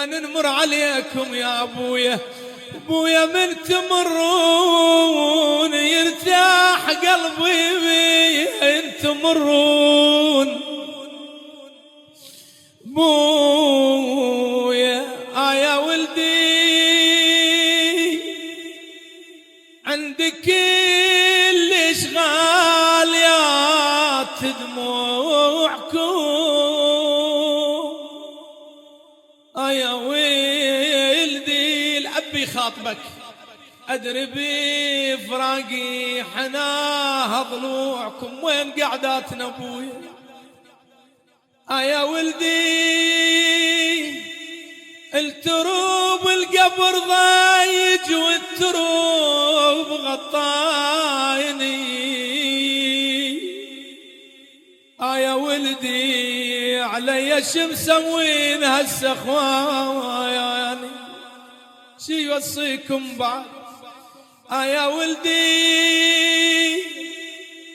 لما نمر عليكم يا ابويا، ابويا من تمرون يرتاح قلبي، ان تمرون ابويا يا ولدي عندك كل اشغال يا دموعكم، يا ولدي الأب يخاطبك، أدري بفراقي حناها ضلوعكم، وين قعداتنا أبويا يا ولدي، التروب القبر ضايج والتروب غطايني، يا ولدي علي شو مسوين هسه اخواني، شي يوصيكم بعد يا ولدي،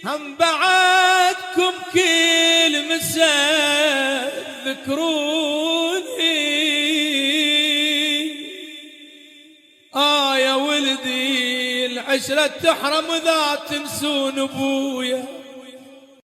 هم بعدكم كل مساء ذكروني، يا ولدي العشرة تحرم ذا تنسون ابويا،